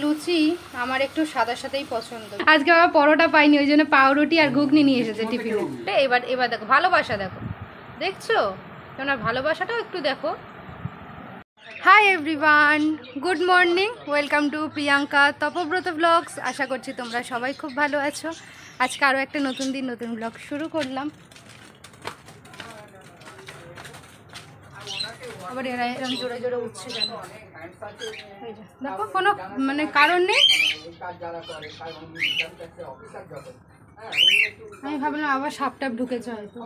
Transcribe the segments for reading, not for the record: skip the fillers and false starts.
লুচি আমার একটু সাদার সাথেই পছন্দ। আজকে আবার পরোটা পাইনি, ওই জন্য পাউরুটি আর ঘুগনি নিয়ে এসেছে টিফিনে। এবার দেখো ভালোবাসা, দেখো দেখছো তোমরা ভালোবাসাটাও একটু দেখো। Hi everyone, good morning, welcome to Priyanka Tapabrata blogs. আশা করছি তোমরা সবাই খুব ভালো আছো। আজকে আরও একটা নতুন দিন, নতুন ব্লগ শুরু করলাম। আবার এরা এরকম জোরে জোরে উঠছে কেন দেখো, কোনো মানে কারণ নেই। আমি ভাবলাম আবার সাপ টাপ ঢুকেছে হয়তো,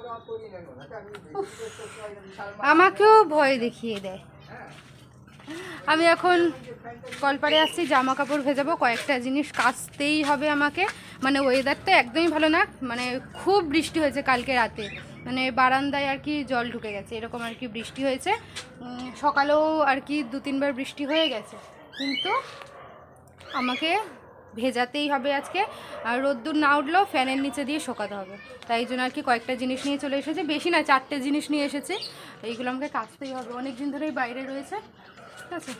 আমাকেও ভয় দেখিয়ে দেয়। আমি এখন কলপাড়ে আসছি, জামা কাপড় ভেজাবো, কয়েকটা জিনিস কাচতেই হবে আমাকে। মানে ওয়েদারটা একদমই ভালো না, মানে খুব বৃষ্টি হয়েছে কালকে রাতে, মানে বারান্দায় আর কি জল ঢুকে গেছে, এরকম আর কি বৃষ্টি হয়েছে। সকালেও আর কি 2-3 বার বৃষ্টি হয়ে গেছে, কিন্তু আমাকে ভেজাতেই হবে আজকে। আর রোদ্দুর না উঠলেও ফ্যানের নিচে দিয়ে শোকাতে হবে, তাই জন্য আর কি কয়েকটা জিনিস নিয়ে চলে এসেছে। বেশি না, 4টে জিনিস নিয়ে এসেছে, এইগুলো আমাকে কাচতেই হবে, অনেক দিন ধরেই বাইরে রয়েছে। ঠিক আছে,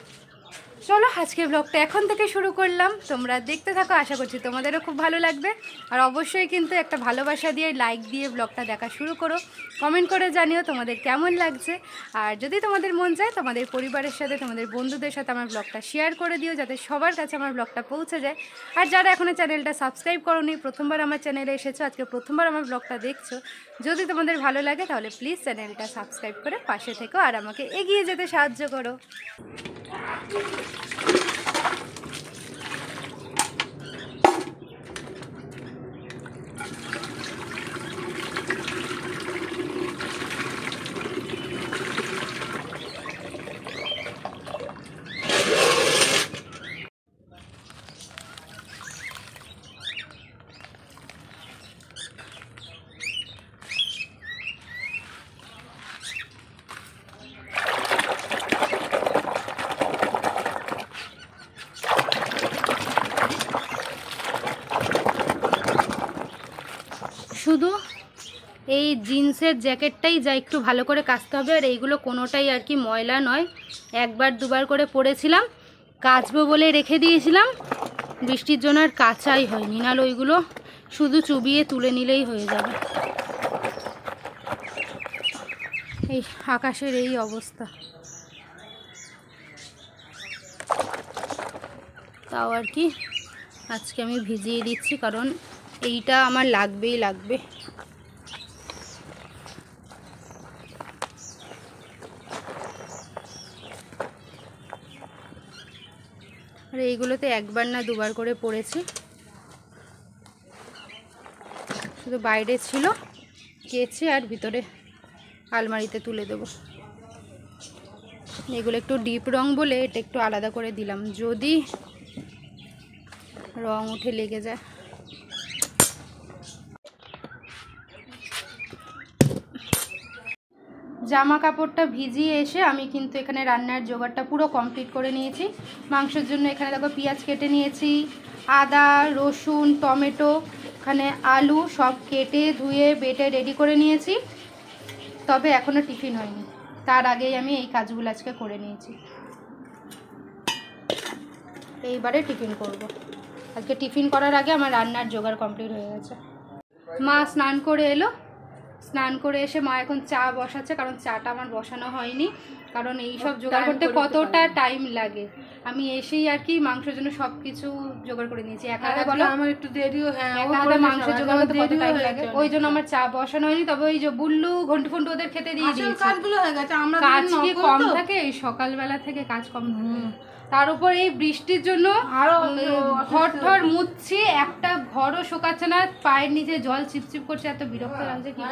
চলো আজকে ব্লগটা এখন থেকে শুরু করলাম, তোমরা দেখতে থাকো, আশা করছি তোমাদেরও খুব ভালো লাগবে। আর অবশ্যই কিন্তু একটা ভালোবাসা দিয়ে লাইক দিয়ে ব্লগটা দেখা শুরু করো, কমেন্ট করে জানিও তোমাদের কেমন লাগছে। আর যদি তোমাদের মন চায় তোমাদের পরিবারের সাথে, তোমাদের বন্ধুদের সাথে আমার ব্লগটা শেয়ার করে দিও, যাতে সবার কাছে আমার ব্লগটা পৌঁছে যায়। আর যারা এখনও চ্যানেলটা সাবস্ক্রাইব করোনি, প্রথমবার আমার চ্যানেলে এসেছো, আজকে প্রথমবার আমার ব্লগটা দেখছো, যদি তোমাদের ভালো লাগে তাহলে প্লিজ চ্যানেলটা সাবস্ক্রাইব করে পাশে থেকো আর আমাকে এগিয়ে যেতে সাহায্য করো। শুধু এই জিন্সের জ্যাকেটটাই যা একটু ভালো করে কাচতে হবে, আর এইগুলো কোনোটাই আর কি ময়লা নয়, একবার দুবার করে পরেছিলাম, কাচবো বলে রেখে দিয়েছিলাম, বৃষ্টির জন্য আর কাচাই হয়নি, নাহলে ওইগুলো শুধু চুবিয়ে তুলে নিলেই হয়ে যাবে। এই আকাশের এই অবস্থা, তাও আর কি আজকে আমি ভিজিয়ে দিচ্ছি, কারণ এইটা আমার লাগবেই লাগবে। আর এইগুলোতে একবার না দুবার করে পড়েছি, শুধু বাইরে ছিল, কেচে আর ভিতরে আলমারিতে তুলে দেব। এগুলো একটু ডিপ রং বলে এটা একটু আলাদা করে দিলাম, যদি রং উঠে লেগে যায়। জামা কাপড়টা ভিজিয়ে এসে আমি কিন্তু এখানে রান্নার জোগাড়টা পুরো কমপ্লিট করে নিয়েছি। মাংসের জন্য এখানে দেখো পেঁয়াজ কেটে নিয়েছি, আদা রসুন টমেটো, এখানে আলু সব কেটে ধুয়ে বেটে রেডি করে নিয়েছি। তবে এখনও টিফিন হয়নি, তার আগেই আমি এই কাজগুলো আজকে করে নিয়েছি। এইবারে টিফিন করব। আজকে টিফিন করার আগে আমার রান্নার জোগাড় কমপ্লিট হয়ে গেছে। মা স্নান করে এলো, স্নান করে এসে মা এখন চা বসাচ্ছে, কারণ চাটা আমার বসানো হয়নি, কারণ এই সব জোগাড় করতে কতটা টাইম লাগে। আমি এসেই আর কি মাংসের জন্য সব কিছু জোগাড় করে নিয়েছি, একা একা বলো আমার একটু দেরিও, হ্যাঁ একা একা মাংস জোগাড় করতে কত টাইম লাগে, ওই জন্য আমার চা বসানো হয়নি। তবে ওই যে বুল্লু ঘন্টু ফন্টু ওদের খেতে দিয়ে দিয়েছি, কাজগুলো হয়ে গেছে। আমরা কাজ কি কম থাকে, এই সকালবেলা থেকে কাজ কম থাকে, তার উপর এই বৃষ্টির জন্য আরো ঘর ঠর মুছছি, একটা ঘরও শোকাচ্ছে না, পায়ের নিচে জল চিপচিপ করছে, এত বিরক্ত লাগছে। কি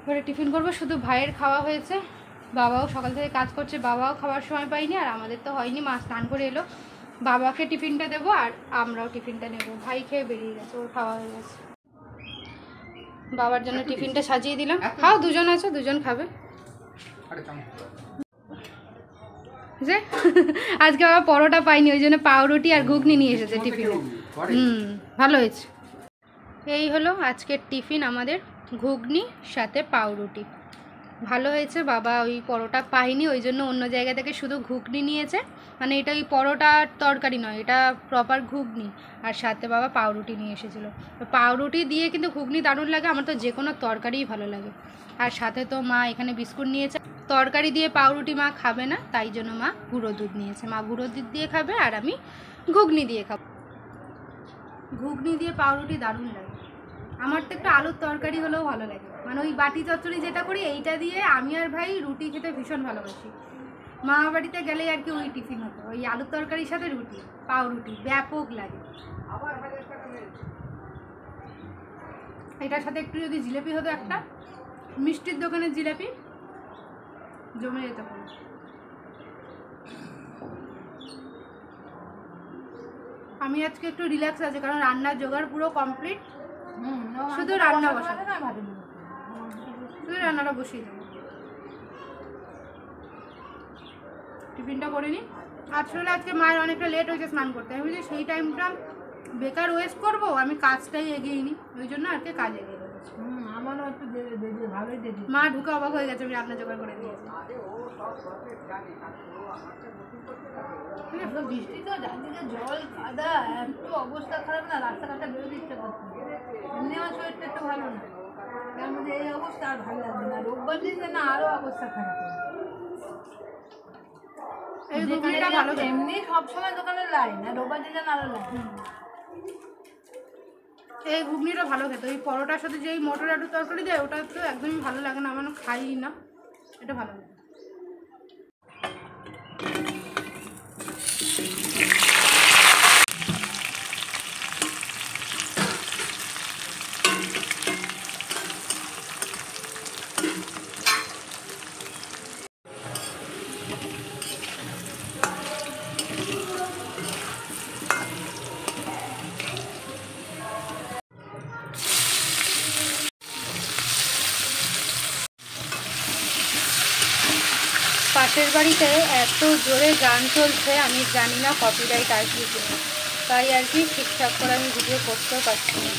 করে টিফিন করবো, শুধু ভাইয়ের খাওয়া হয়েছে, বাবাও সকাল থেকে কাজ করছে, বাবাও খাওয়ার সময় পাইনি, আর আমাদের তো হয়নি। মা স্নান করে এলো, বাবাকে টিফিনটা দেবো আর আমরাও টিফিনটা নেবো। ভাই খেয়ে বেরিয়ে গেছে, ওর খাওয়া হয়ে গেছে। বাবার জন্য টিফিনটা সাজিয়ে দিলাম, খাও, দুজন আছে, দুজন খাবে। যে আজকে বাবা পরোটা পাইনি, ওই জন্য পাউরুটি আর ঘুগনি নিয়ে এসেছে টিফিনে। ভালো হয়েছে। এই হলো আজকের টিফিন আমাদের, ঘুগনি সাথে পাউরুটি। ভালো হয়েছে। বাবা ওই পরোটা পাইনি, ওই জন্য অন্য জায়গা থেকে শুধু ঘুগনি নিয়েছে। মানে এটা ওই পরোটার তরকারি নয়, এটা প্রপার ঘুগনি। আর সাথে বাবা পাউরুটি নিয়ে এসেছিলো। তো পাউরুটি দিয়ে কিন্তু ঘুগনি দারুণ লাগে, আমার তো যে কোনো তরকারিই ভালো লাগে। আর সাথে তো মা এখানে বিস্কুট নিয়েছে। তরকারি দিয়ে পাউরুটি মা খাবে না, তাই জন্য মা গুঁড়ো দুধ নিয়েছে। মা গুঁড়ো দুধ দিয়ে খাবে আর আমি ঘুগনি দিয়ে খাবো। ঘুগনি দিয়ে পাউরুটি দারুণ লাগে। আমার তো একটু আলুর তরকারি হলেও ভালো লাগে, মানে ওই বাটি চচ্চড়ি যেটা করি এইটা দিয়ে আমি আর ভাই রুটি খেতে ভীষণ ভালোবাসি। মা বাড়িতে গেলেই আর কি ওই টিফিন হতো, ওই আলুর তরকারির সাথে রুটি পাউরুটি ব্যাপক লাগে। এটার সাথে একটু যদি জিলেপি হতো, একটা মিষ্টির দোকানের জিলেপি, জমে যেতে পারে। আমি আজকে একটু রিল্যাক্স আছি, কারণ রান্নার জোগাড় পুরো কমপ্লিট। শুধু রান্না বসাবো, শুধু রান্নাটা বসিয়ে দেবো। টিফিনটা করে নিই। আসলে আজকে মায়ের অনেকটা লেট হয়েছে স্নান করতে, আমি বলছি সেই টাইমটা বেকার ওয়েস্ট করবো, আমি কাজটাই এগিয়ে নিই, ওই জন্য আর কি কাজ এগিয়ে দেবো। আমারও একটু ভালোই দেবে। মা ঢুকে অবাক হয়ে গেছে, আমি রান্না জোগাড় করে দিয়েছি। বৃষ্টি তো চারদিকে জল কাদা, একটু অবস্থা খারাপ না, রাস্তাঘাটে বেরোতে ইচ্ছে করছে। এমনি আমার শরীরটা একটু ভালো না, তার মধ্যে এই অবস্থা আর ভালো লাগবে না। রোববার দিন না আরো অবস্থা খারাপ। এই ঘুগনিটা ভালো, এমনি সবসময় দোকানে লাইন, আর রোববার দিন আরো লাইন। এই ঘুগনিটা ভালো খেতে, ওই পরোটার সাথে যে মটর আলু তরকারি দেয় ওটা তো একদমই ভালো লাগে না, আমার খাই না, এটা ভালো লাগে। পাশের বাড়িতে এত জোরে গান চলছে, আমি জানি না কপিরাইট আসবে কিনা, তাই আর কি ঠিকঠাক করে আমি ভিডিও করতেও পারছি না।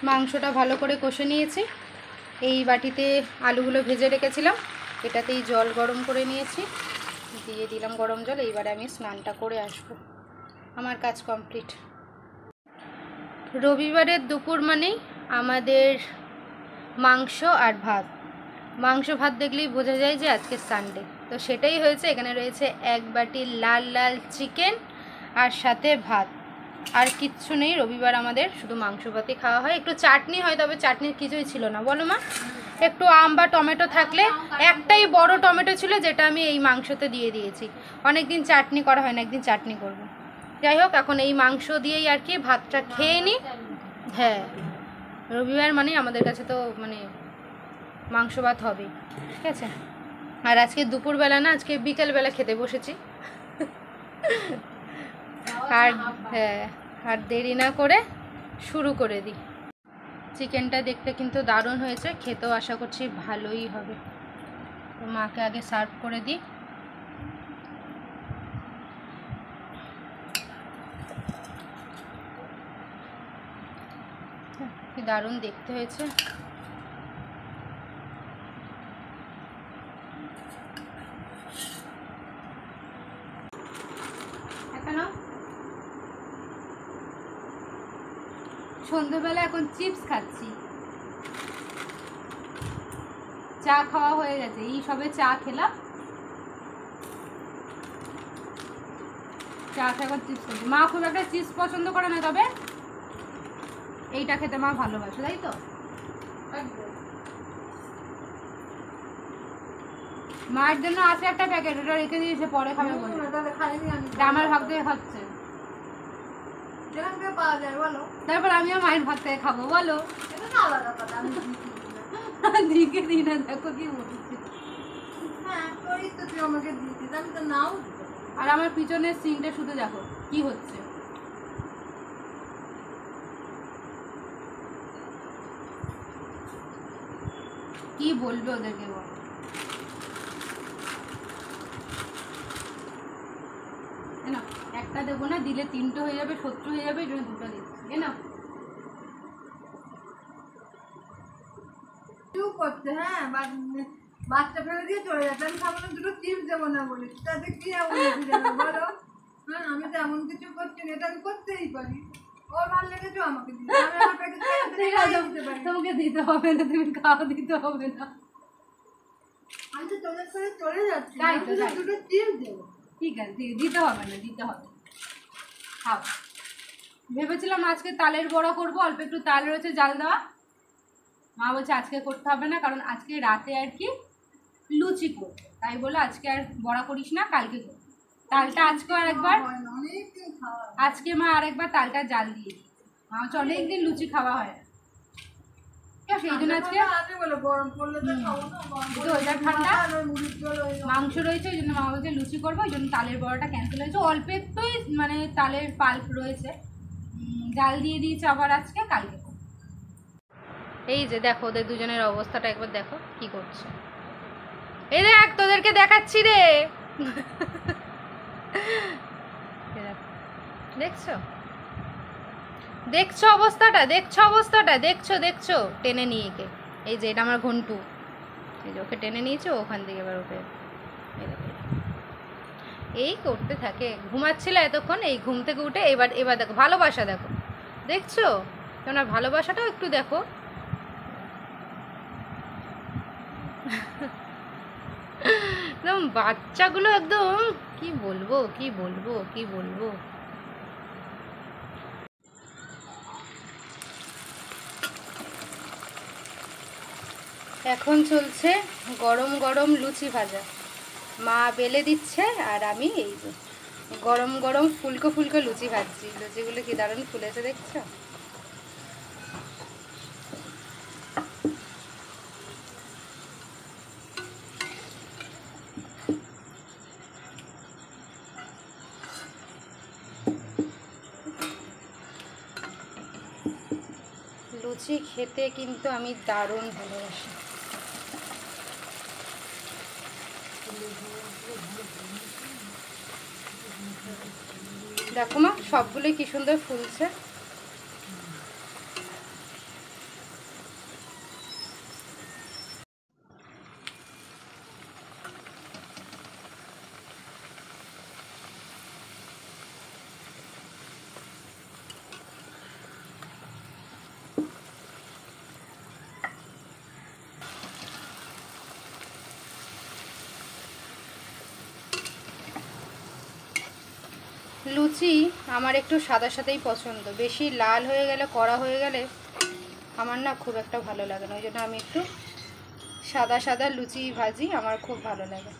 মাংসটা ভালো করে কষে নিয়েছি। এই বাটিতে আলুগুলো ভেজে রেখেছিলাম, এটাতেই জল গরম করে নিয়েছি, দিয়ে দিলাম গরম জল। এইবারে আমি স্নানটা করে আসবো, আমার কাজ কমপ্লিট। রবিবারের দুপুর মানেই আমাদের মাংস আর ভাত। মাংস ভাত দেখলেই বোঝা যায় যে আজকে সানডে, তো সেটাই হয়েছে। এখানে রয়েছে এক বাটি লাল লাল চিকেন আর সাথে ভাত, আর কিচ্ছু নেই। রবিবার আমাদের শুধু মাংস ভাতই খাওয়া হয়, একটু চাটনি হয়, তবে চাটনির কিছুই ছিল না, বলো মা? একটু আম বা টমেটো থাকলে, একটাই বড় টমেটো ছিল যেটা আমি এই মাংসতে দিয়ে দিয়েছি। অনেকদিন চাটনি করা হয় না, একদিন চাটনি করব। যাই হোক, এখন এই মাংস দিয়েই আর কি ভাতটা খেয়ে নিই। হ্যাঁ, রবিবার মানে আমাদের কাছে তো মানে মাংস ভাত হবেই, ঠিক আছে। আর আজকে দুপুরবেলা না, আজকে বিকেলবেলা খেতে বসেছি। আর হ্যাঁ, আর দেরি না করে শুরু করে দিই। চিকেনটা দেখতে কিন্তু দারুণ হয়েছে, খেতেও আশা করছি ভালোই হবে। তো মাকে আগে সার্ভ করে দিই। কি দারুণ দেখতে হয়েছে। সন্ধ্যাবেলা এখন চিপস খাচ্ছি, চা খাওয়া হয়ে গেছে, এই সবে চা খেলাম। চা একবার চিপস খাচ্ছি। মা খুব একটা চিপস পছন্দ করে না, তবে এইটা খেতে মা ভালোবাসে, তাই তো? মায়ের জন্য আছে একটা প্যাকেট, ওটা রেখে দিয়েছে, পরে খাবে বলে। আমার ভাগ থেকে খাচ্ছে, তারপর আমিও মায়ের ভাত থেকে খাবো, বলো। দিকে দিই না, দেখো কি বলছি। আর আমার পিছনের সিনটা শুধু দেখো কি হচ্ছে। কি বলবে ওদেরকে বল। না একটা দেবো না, দিলে তিনটে হয়ে যাবে, শত্রু হয়ে যাবে, এই জন্য দুটো দিচ্ছি। না করতে, হ্যাঁ বাচ্চা ফেলে দিয়ে চলে যাচ্ছে। আমি ভাবলাম দুটো চিপস দেবো না বলে, তাতে কি এমন যাবে বলো? হ্যাঁ, আমি তো এমন কিছু করছি না, এটা আমি করতেই পারি। ওর ভালো লেগেছে আমাকে দিতে, আমি আমার প্যাকেট দিতে পারি। তোমাকে দিতে হবে না, তুমি খাওয়া দিতে হবে না। আমি তো তোদের সাথে চলে যাচ্ছি, তাই তো, আমি তো তাই। দুটো চিপস দেবো। ঠিক আছে, দিতে হবে না, দিতে হবে। খাও। ভেবেছিলাম আজকে তালের বড়া করবো, অল্প একটু তাল রয়েছে জাল দেওয়া। মা বলছে আজকে করতে হবে না, কারণ আজকে রাতে আর কি লুচি করবো, তাই বলে আজকে আর বড়া করিস না, কালকে করবো। তালটা আজকে আর একবার, অনেকদিন খাওয়া আজকে মা আরেকবার তালটা জাল দিয়ে মা হচ্ছে অনেকদিন লুচি খাওয়া হয় না, সেই জন্য আজকে আছে বলে গরম পড়লে তো খাবো না। তো ওইটা ঠান্ডা মুড়ির জল মাংস রয়েছে, ওই জন্য মা বলছে লুচি করবো, ওই জন্য তালের বড়াটা ক্যান্সেল হয়েছে। অল্প একটুই মানে তালের পাল্প রয়েছে, জাল দিয়ে দিয়েছে আবার আজকে, কালকে। এই যে দেখো ওদের দুজনের অবস্থাটা একবার দেখো কি করছে। এই দেখ তোদেরকে দেখাচ্ছি রে, দেখছো দেখছো অবস্থাটা, দেখছো অবস্থাটা, দেখছো দেখছো টেনে নিয়ে কে। এই যে এটা আমার ঘন্টু, এই যে ওকে টেনে নিয়েছে, ওখান থেকে এবার ওকে এই করতে থাকে। ঘুমাচ্ছিল এতক্ষণ, এই ঘুম থেকে উঠে এবার এবার দেখো ভালোবাসা, দেখো দেখছো কেন, ভালোবাসাটাও একটু দেখো। একদম বাচ্চাগুলো একদম কি বলবো কি বলবো কি বলবো। এখন চলছে গরম গরম লুচি ভাজা, মা বেলে দিচ্ছে আর আমি এই যে গরম গরম ফুলকো ফুলকো লুচি ভাজছি। লুচিগুলো কি দারুণ ফুলেছে দেখছো। লুচি খেতে কিন্তু আমি দারুণ ভালোবাসি। দেখো মা সবগুলোই কি সুন্দর ফুলছে। লুচি আমার একটু সাদা সাদাই পছন্দ, বেশি লাল হয়ে গেলে কড়া হয়ে গেলে আমার না খুব একটা ভালো লাগে না, ওই জন্য আমি একটু সাদা সাদা লুচি ভাজি, আমার খুব ভালো লাগে।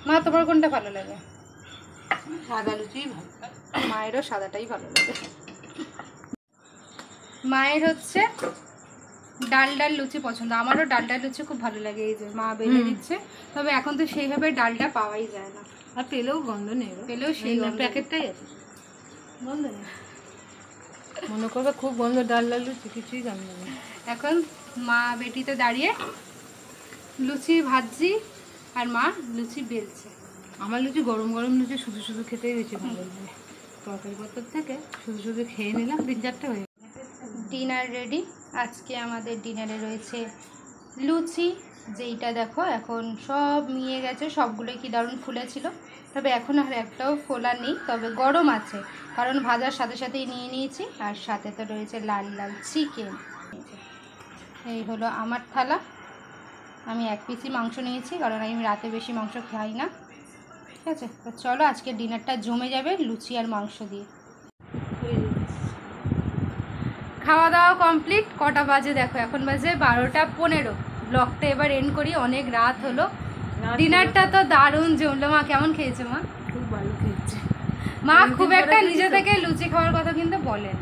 মা তোমার কোনটা ভালো লাগে? সাদা লুচি ভালো, মায়েরও সাদাটাই ভালো লাগে। মায়ের হচ্ছে ডাল ডাল লুচি পছন্দ, আমারও ডাল ডাল লুচি খুব ভালো লাগে। এই যে মা বেলে দিচ্ছে, তবে এখন তো সেইভাবে ডালটা পাওয়াই যায় না, আর পেলেও গন্ধ নেই, পেলেও সেই প্যাকেটটাই আছে, গন্ধ নেই। মনে করবে খুব গন্ধ, ডাল ডাল লুচি, কিছুই গন্ধ নেই। এখন মা বেটিতে দাঁড়িয়ে লুচি ভাজছি আর মা লুচি বেলছে। আমার লুচি গরম গরম লুচি শুধু শুধু খেতেই বেশি ভালো লাগে, তরকারি পত্র থেকে শুধু শুধু খেয়ে নিলাম, 3-4টে হয়ে। Dinner ready. আজকে আমাদের ডিনারে রয়েছে লুচি, যেইটা দেখো এখন সব মিয়ে গেছে, সবগুলোই কি দারুণ ফুলেছিল, তবে এখন আর একটাও ফোলা নেই, তবে গরম আছে কারণ ভাজার সাথে সাথেই নিয়ে নিয়েছি। আর সাথে তো রয়েছে লাল লাল চিকেন। এই হলো আমার থালা, আমি 1 পিসই মাংস নিয়েছি কারণ আমি রাতে বেশি মাংস খাই না। ঠিক আছে, তো চলো আজকে ডিনারটা জমে যাবে লুচি আর মাংস দিয়ে। খাওয়া দাওয়া কমপ্লিট। কটা বাজে দেখো, এখন বাজে 12:15। ব্লগটা এবার এন্ড করি, অনেক রাত হলো। ডিনারটা তো দারুণ জমলো। মা কেমন খেয়েছে? মা খুব ভালো খেয়েছে। মা খুব একটা নিজে থেকে লুচি খাওয়ার কথা কিন্তু বলেন,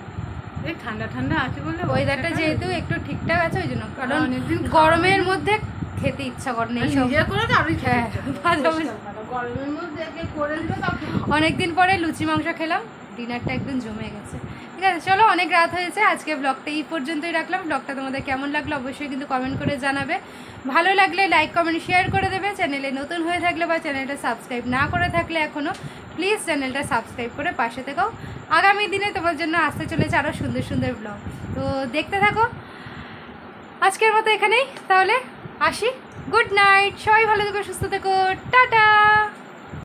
এই ঠান্ডা ঠান্ডা আছে বলে ওয়েদারটা যেহেতু একটু ঠিকঠাক আছে ওই জন্য, কারণ অনেকদিন গরমের মধ্যে খেতে ইচ্ছা করে না এইসব। নিজে করে তো আরোই হ্যাঁ, গরমের মধ্যে একে করে দিল তখন অনেকদিন পরে লুচি মাংস খেলাম, ডিনারটা একদম জমে গেছে। ঠিক আছে, চলো অনেক রাত হয়েছে, আজকে ব্লগটা এই পর্যন্তই রাখলাম। ব্লগটা তোমাদের কেমন লাগলো অবশ্যই কিন্তু কমেন্ট করে জানাবে। ভালো লাগলে লাইক কমেন্ট শেয়ার করে দেবে। চ্যানেলে নতুন হয়ে থাকলে বা চ্যানেলটা সাবস্ক্রাইব না করে থাকলে এখনও প্লিজ চ্যানেলটা সাবস্ক্রাইব করে পাশে থেকো। আগামী দিনে তোমার জন্য আসতে চলেছে আরও সুন্দর সুন্দর ব্লগ, তো দেখতে থাকো। আজকের মতো এখানেই তাহলে আসি। গুড নাইট, সবাই ভালো থেকো, সুস্থ থেকো, টাটা।